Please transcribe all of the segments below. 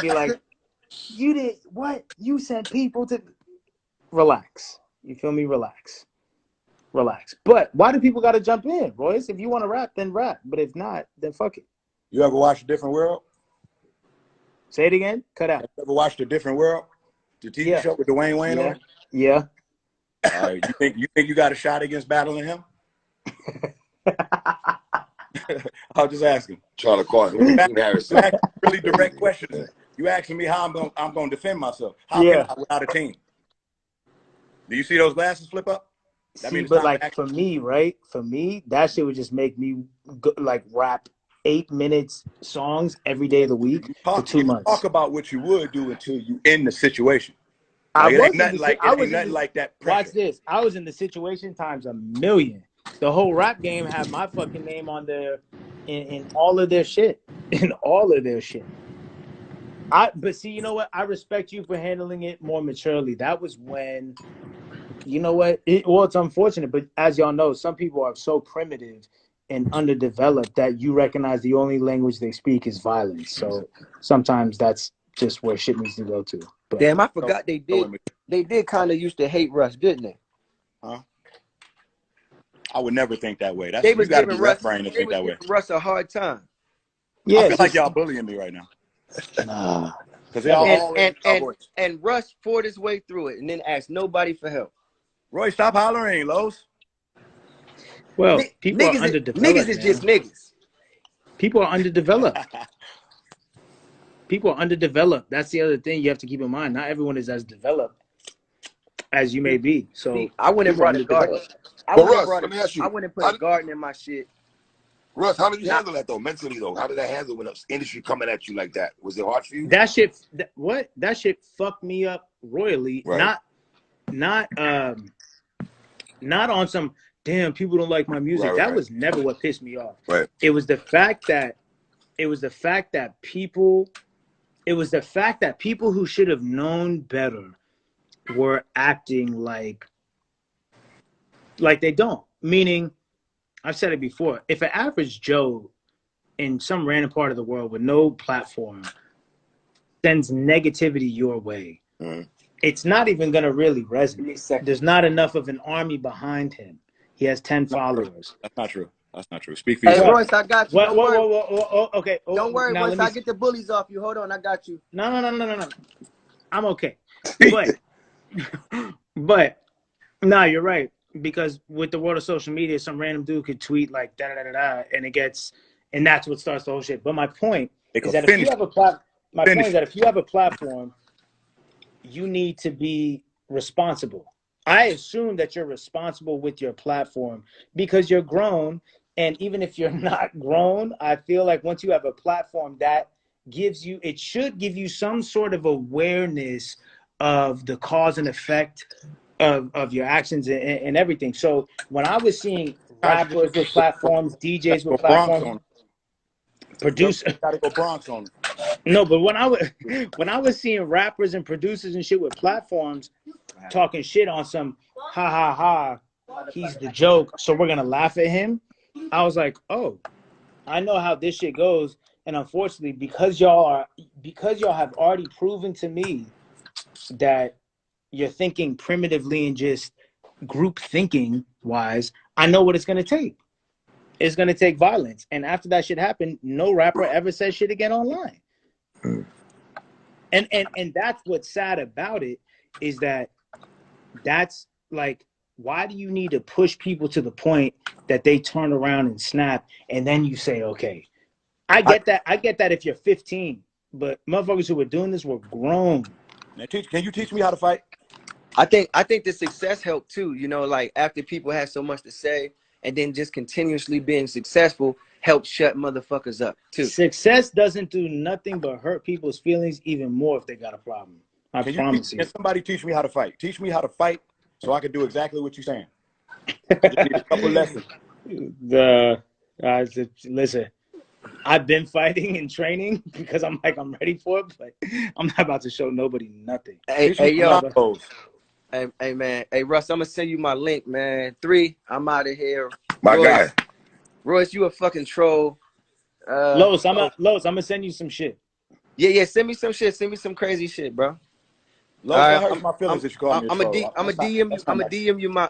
and be like, you did what? You sent people to relax. You feel me? Relax. But why do people got to jump in, Royce? If you want to rap, then rap. But if not, then fuck it. You ever watch A Different World? Say it again. Cut out. You ever watched A Different World? The TV show with Dwayne Wayne on it? Yeah. All right. You think you got a shot against battling him? I was just asking. Trying to call him. Really direct questions. You asking me how I'm going to defend myself. How can I without a team? Do you see those glasses flip up? But like for me, right? For me, that shit would just make me like rap 8 minutes songs every day of the week for 2 months. Talk about what you would do until you in the situation. Like, it ain't nothing like that pressure. Watch this. I was in the situation times a million. The whole rap game had my fucking name on there in all of their shit. In all of their shit. But see, you know what? I respect you for handling it more maturely. That was when, you know what? It's unfortunate, but as y'all know, some people are so primitive and underdeveloped that you recognize the only language they speak is violence. So sometimes that's just where shit needs to go to. But, damn, I forgot they did kind of used to hate Russ, didn't they? Huh? I would never think that way. They was giving Russ a hard time. Yeah, I feel like y'all bullying me right now. Nah. And Russ fought his way through it and then asked nobody for help. Roy, stop hollering, Los. Well, people are underdeveloped. Niggas is just niggas. People are underdeveloped. People are underdeveloped. That's the other thing you have to keep in mind. Not everyone is as developed as you may be. So I went and brought a garden. I went and put a garden in my shit. Russ, how did you handle that though? Mentally though, how did that handle when the industry coming at you like that? Was it hard for you? That shit fucked me up royally. Right. Not on some damn people don't like my music. That was never what pissed me off. Right. It was the fact that people who should have known better were acting like they don't. Meaning, I've said it before, if an average Joe in some random part of the world with no platform sends negativity your way, it's not even going to really resonate. There's not enough of an army behind him. He has 10 followers. That's not true. That's not true. Speak for yourself. Hey, Royce, I got you. Okay. Don't worry, Royce. I get the bullies off you. Hold on, I got you. No. I'm okay. But no, you're right. Because with the world of social media, some random dude could tweet like da-da-da-da-da, and that's what starts the whole shit. But my point is that if you have a platform, you need to be responsible. I assume that you're responsible with your platform because you're grown. And even if you're not grown, I feel like once you have a platform that should give you some sort of awareness of the cause and effect of your actions and everything. So when I was seeing rappers with platforms, DJs with platforms, producers gotta go Bronx on. No, but when I was seeing rappers and producers and shit with platforms talking shit on some he's the joke, so we're gonna laugh at him. I was like, oh, I know how this shit goes. And unfortunately, because y'all have already proven to me that you're thinking primitively and just group thinking wise, I know what it's gonna take. It's gonna take violence. And after that shit happened, no rapper ever says shit again online. And that's what's sad about it, is that's like, why do you need to push people to the point that they turn around and snap and then you say, okay, I get that if you're 15, but motherfuckers who were doing this were grown. Now, can you teach me how to fight? I think the success helped too, you know, like after people had so much to say and then just continuously being successful helped shut motherfuckers up too. Success doesn't do nothing but hurt people's feelings even more if they got a problem. I promise you. Can somebody teach me how to fight? Teach me how to fight so I can do exactly what you're saying. Just need a couple lessons. Listen, I've been fighting and training because I'm ready for it, but I'm not about to show nobody nothing. Hey, yo. Hey, man. Hey, Russ, I'm going to send you my link, man. 3, I'm out of here. My guy. Royce, you a fucking troll. Los, I'm going to send you some shit. Yeah. Send me some shit. Send me some crazy shit, bro. Los, that hurts my feelings that you call me a troll. I'm a DM you my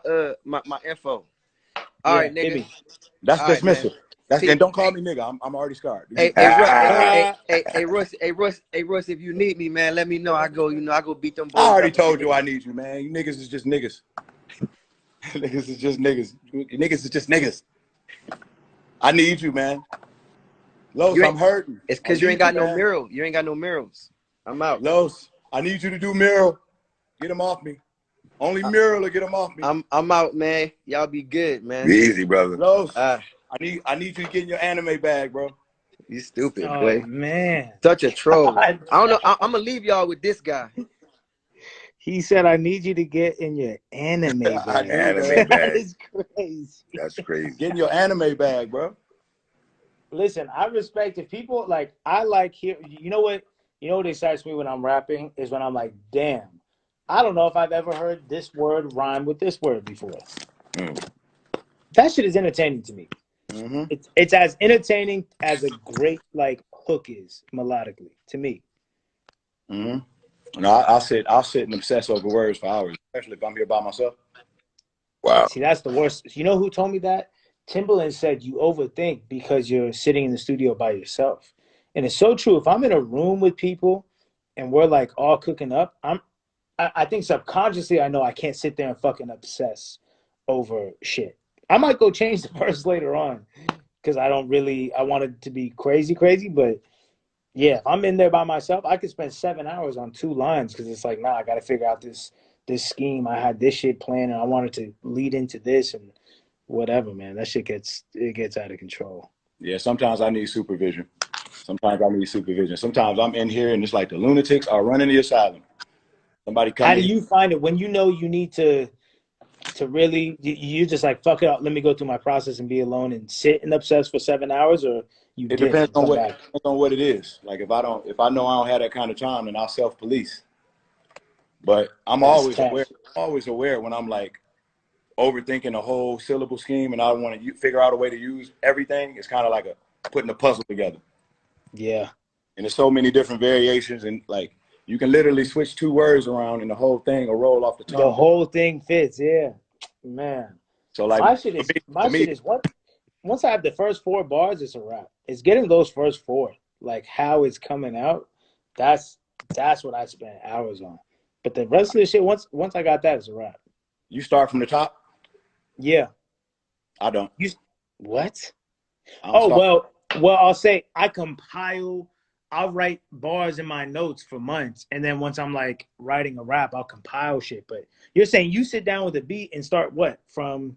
info. All right, nigga. That's All right, man. dismissive. And don't call me nigga. I'm already scarred. Hey, Russ, if you need me, man, let me know. I go beat them boys. I already told you I need you, man. You niggas is just niggas. Niggas is just niggas. Niggas is just niggas. I need you, man. Los, I'm hurting. It's because you ain't got no mural. You ain't got no murals. I'm out. Los, I need you to do mural. Get him off me. Only mural to get him off me. I'm out, man. Y'all be good, man. Be easy, brother. Los, I need you to get in your anime bag, bro. You stupid, boy. Oh, man. Such a troll. I don't know. I'm going to leave y'all with this guy. He said, I need you to get in your anime bag. Anime bag. That is crazy. That's crazy. Get in your anime bag, bro. Listen, I respect if people like, I like hear, you know what excites me when I'm rapping is when I'm like, damn, I don't know if I've ever heard this word rhyme with this word before. That shit is entertaining to me. It's as entertaining as a great like hook is melodically to me. No, I'll sit and obsess over words for hours, especially if I'm here by myself. Wow. See, that's the worst. You know who told me that? Timberland said you overthink because you're sitting in the studio by yourself. And it's so true. If I'm in a room with people and we're like all cooking up, I think subconsciously I know I can't sit there and fucking obsess over shit. I might go change the verse later on because I want it to be crazy, but yeah, if I'm in there by myself, I could spend 7 hours on 2 lines because it's like, nah, I got to figure out this scheme. I had this shit planned and I wanted to lead into this and whatever, man. That shit gets out of control. Yeah, sometimes I need supervision. Sometimes I'm in here and it's like the lunatics are running the asylum. Somebody come. How do you find it when you know you need to really? You just like fuck it up. Let me go through my process and be alone and sit and obsess for 7 hours, or you? It depends on what it is. Like if I know I don't have that kind of time, then I'll self-police. But I'm always aware when I'm like overthinking the whole syllable scheme and I want to figure out a way to use everything. It's kind of like putting a puzzle together. Yeah. And there's so many different variations and like you can literally switch 2 words around and the whole thing will roll off the tongue. The whole thing fits. Yeah, man. So like my shit is what once I have the first 4 bars, it's a wrap. It's getting those first 4, like how it's coming out. That's what I spend hours on. But the rest of the shit, once I got that, it's a wrap. You start from the top? Yeah. I don't. What? Well, I'll say I'll write bars in my notes for months. And then once I'm like writing a rap, I'll compile shit. But you're saying you sit down with a beat and start what? From?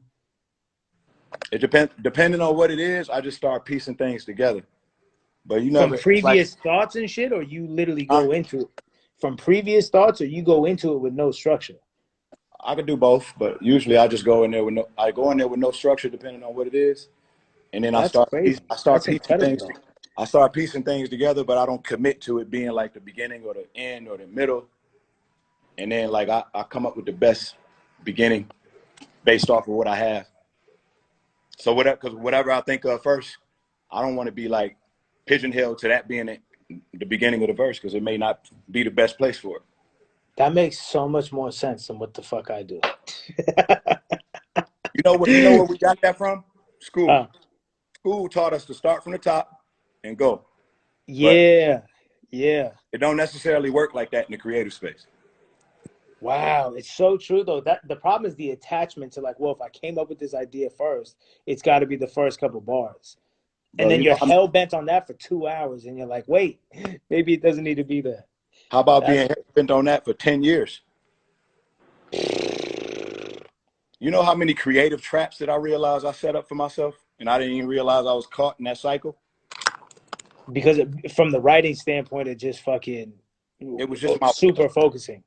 It depending on what it is, I just start piecing things together. But from previous thoughts and shit, or you literally go into it from previous thoughts, or you go into it with no structure? I could do both, but usually I just go in there with no structure, depending on what it is, and then I start piecing things together, but I don't commit to it being like the beginning or the end or the middle, and then like I come up with the best beginning based off of what I have. So whatever I think of first, I don't want to be like pigeonholed to that being the beginning of the verse because it may not be the best place for it. That makes so much more sense than what the fuck I do. You know where we got that from? School. School taught us to start from the top and go. Yeah. Yeah. It don't necessarily work like that in the creative space. Wow, it's so true though. That the problem is the attachment to like, well, if I came up with this idea first, it's got to be the first couple bars. And then you're hell bent on that for 2 hours and you're like, wait, maybe it doesn't need to be that. How about being bent on that for 10 years? You know how many creative traps that I realized I set up for myself and I didn't even realize I was caught in that cycle? Because from the writing standpoint, it just fucking, it was just super focusing.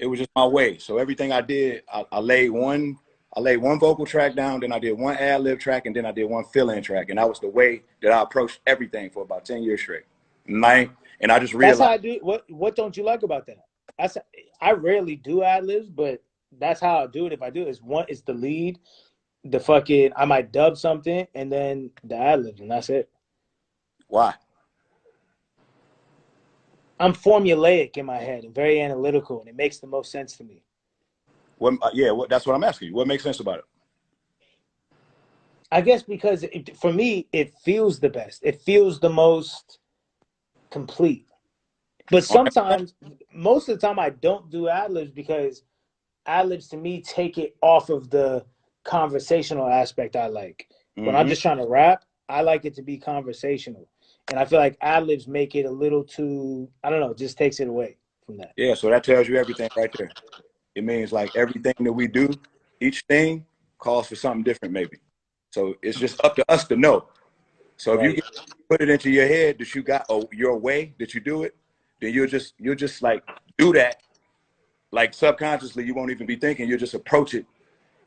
It was just my way. So everything I did, I laid one vocal track down, then I did one ad-lib track, and then I did one fill-in track. And that was the way that I approached everything for about 10 years straight. And I just realized. That's how I do. What don't you like about that? I rarely do ad-libs, but that's how I do it. If I do it, it's the lead, the fucking, I might dub something, and then the ad-libs, and that's it. Why? I'm formulaic in my head and very analytical, and it makes the most sense to me. That's what I'm asking you. What makes sense about it? I guess because for me, it feels the best. It feels the most complete. But sometimes, most of the time, I don't do ad libs because ad libs to me take it off of the conversational aspect I like. When I'm just trying to rap, I like it to be conversational. And I feel like ad libs make it a little too, I don't know, it just takes it away from that. Yeah, so that tells you everything right there. It means like everything that we do, each thing calls for something different maybe. So it's just up to us to know. So if you can put it into your head that you got your way that you do it, then you'll just like do that. Like subconsciously, you won't even be thinking. You'll just approach it,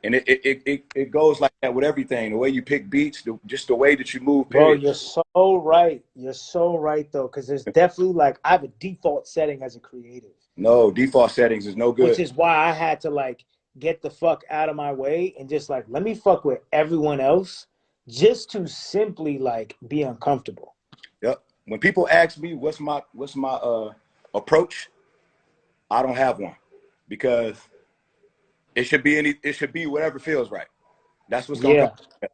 and it goes like that with everything. The way you pick beats, just the way that you move. Period. Bro, you're so right. You're so right though, because there's definitely like I have a default setting as a creative. No, default settings is no good. Which is why I had to like get the fuck out of my way and just like let me fuck with everyone else just to simply like be uncomfortable. Yep. When people ask me what's my approach, I don't have one because it should be whatever feels right. That's what's gonna come.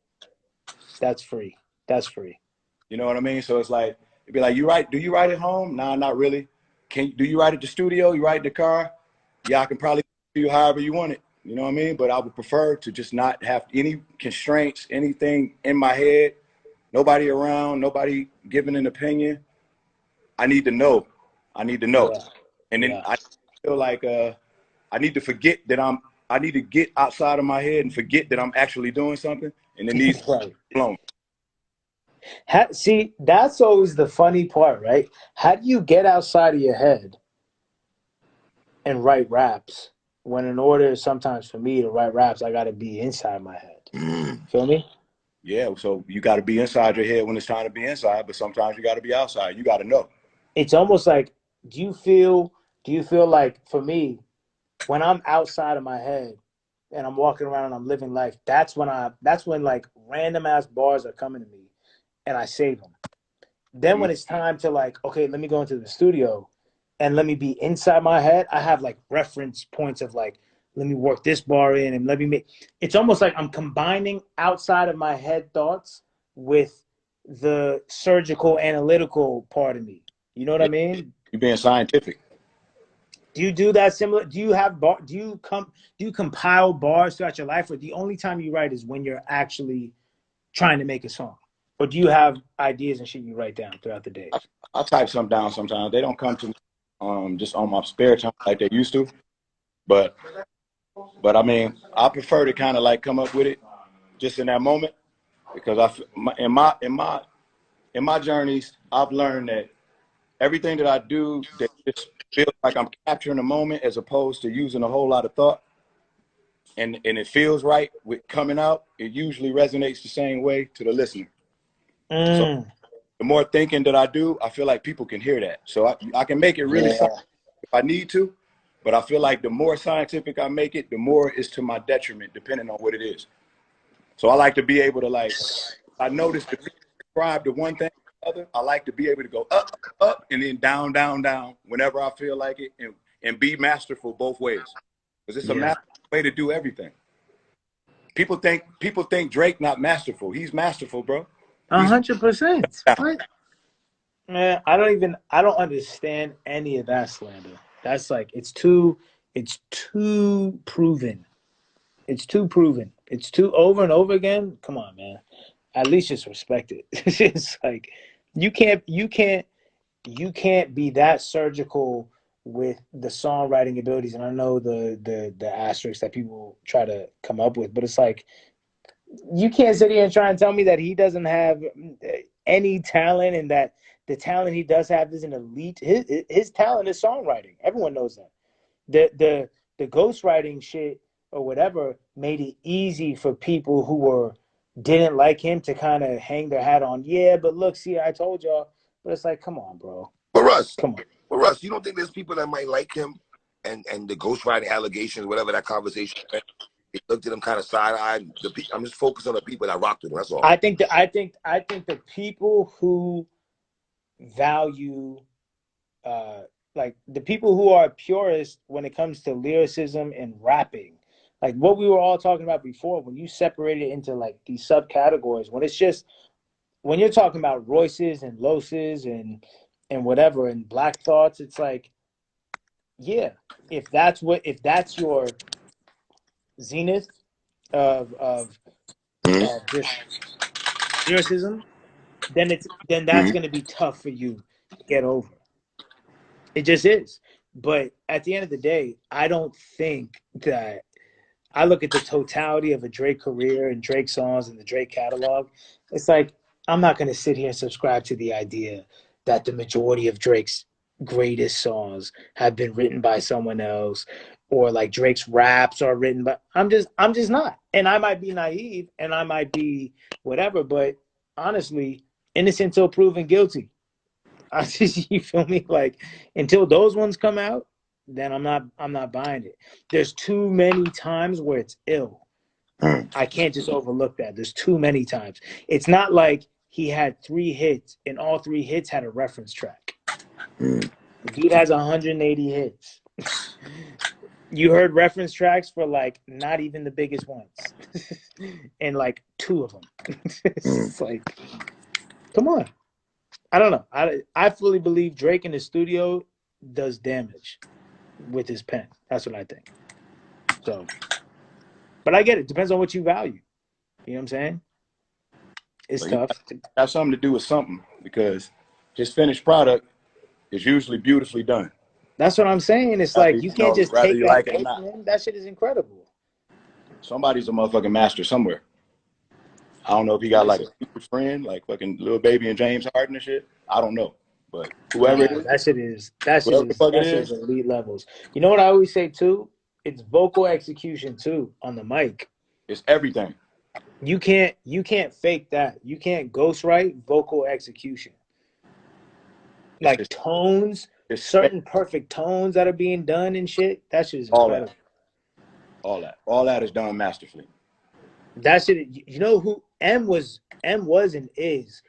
That's free. That's free. You know what I mean? So it's like it'd be like, do you write at home? Nah, not really. Do you write at the studio? You write in the car? Yeah, I can probably do you however you want it. You know what I mean? But I would prefer to just not have any constraints, anything in my head, nobody around, nobody giving an opinion. I need to know. Yeah. And then I feel like I need to forget that I need to get outside of my head and forget that I'm actually doing something, and then these flown. See, that's always the funny part, right? How do you get outside of your head and write raps when in order sometimes for me to write raps, I got to be inside my head? Feel me? Yeah, so you got to be inside your head when it's time to be inside, but sometimes you got to be outside. You got to know. It's almost like, do you feel like for me, when I'm outside of my head and I'm walking around and I'm living life, that's when like random ass bars are coming to me and I save them. Then when it's time to like, okay, let me go into the studio and let me be inside my head, I have like reference points of like, let me work this bar in and let me make, it's almost like I'm combining outside of my head thoughts with the surgical analytical part of me. You know what I mean? You're being scientific. Do you do that similar? Do you compile bars throughout your life, or the only time you write is when you're actually trying to make a song? Or do you have ideas and shit you write down throughout the day? I type some down sometimes. They don't come to me just on my spare time like they used to. But I mean, I prefer to kind of like come up with it just in that moment because in my journeys, I've learned that everything that I do that just feels like I'm capturing a moment as opposed to using a whole lot of thought. And it feels right with coming out. It usually resonates the same way to the listener. So the more thinking that I do, I feel like people can hear that. So I can make it really scientific if I need to, but I feel like the more scientific I make it, the more it's to my detriment, depending on what it is. So I like to be able to like, I notice the people describe the one thing or the other. I like to be able to go up, up, and then down, down, down whenever I feel like it, and be masterful both ways. Because it's a masterful way to do everything. People think Drake not masterful. He's masterful, bro. 100%. Man, I don't understand any of that slander. That's like it's too proven. It's too proven. It's too over and over again. Come on, man. At least just respect it. It's like you can't be that surgical with the songwriting abilities. And I know the asterisks that people try to come up with, but it's like you can't sit here and try and tell me that he doesn't have any talent and that the talent he does have is an elite. His talent is songwriting. Everyone knows that. The ghostwriting shit or whatever made it easy for people who didn't like him to kind of hang their hat on. Yeah, but look, see, I told y'all. But it's like, come on, bro. But Russ, come on. But Russ, you don't think there's people that might like him and the ghostwriting allegations, whatever that conversation, they looked at him kind of side-eyed. I'm just focused on the people that rocked with him. That's all. I think the people who value like the people who are purists when it comes to lyricism and rapping, like what we were all talking about before, when you separate it into like these subcategories, when it's just when you're talking about Royces and Loses and whatever and Black Thoughts, it's like, yeah, if that's your zenith of just lyricism, then that's Mhm. going to be tough for you to get over. It just is. But at the end of the day, I don't think that I look at the totality of a Drake career and Drake songs and the Drake catalog. It's like I'm not going to sit here and subscribe to the idea that the majority of Drake's greatest songs have been written by someone else, or like Drake's raps are written by. I'm just not. And I might be naive and I might be whatever, but honestly, innocent till proven guilty. I just, you feel me? Like until those ones come out, then I'm not buying it. There's too many times where it's ill. I can't just overlook that. There's too many times. It's not like he had 3 hits and all 3 hits had a reference track. The dude has 180 hits. You heard reference tracks for like not even the biggest ones, and like 2 of them. It's like, come on. I don't know. I fully believe Drake in the studio does damage with his pen. That's what I think. So, but I get it. Depends on what you value. You know what I'm saying? It's But tough. got something to do with something, because his finished product is usually beautifully done. That's what I'm saying. It's Whether, like you can't just whether take you that like it or away from not. him. That shit is incredible. Somebody's a motherfucking master somewhere. I don't know if he got like a secret friend, like fucking Lil Baby and James Harden and shit. I don't know. But whoever it Nah, is, that whoever the fuck it shit is is, elite levels. You know what I always say too? It's vocal execution too on the mic. it's everything. You can't fake that. You can't ghostwrite vocal execution. It's Like tones, it's certain perfect tones that are being done and shit. That shit is all that. incredible. All that is done masterfully. That shit. You know who M was? M was and is.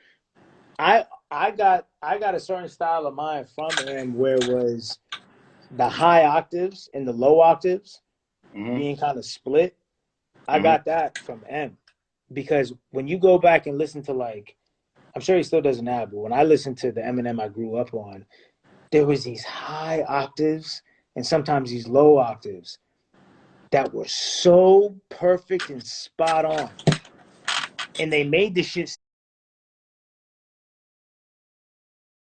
I got a certain style of mind from him where it was the high octaves and the low octaves being kind of split. I got that from M, because when you go back and listen to, like, I'm sure he still does now, but when I listened to the Eminem I grew up on, there was these high octaves and sometimes these low octaves that were so perfect and spot on, and they made the shit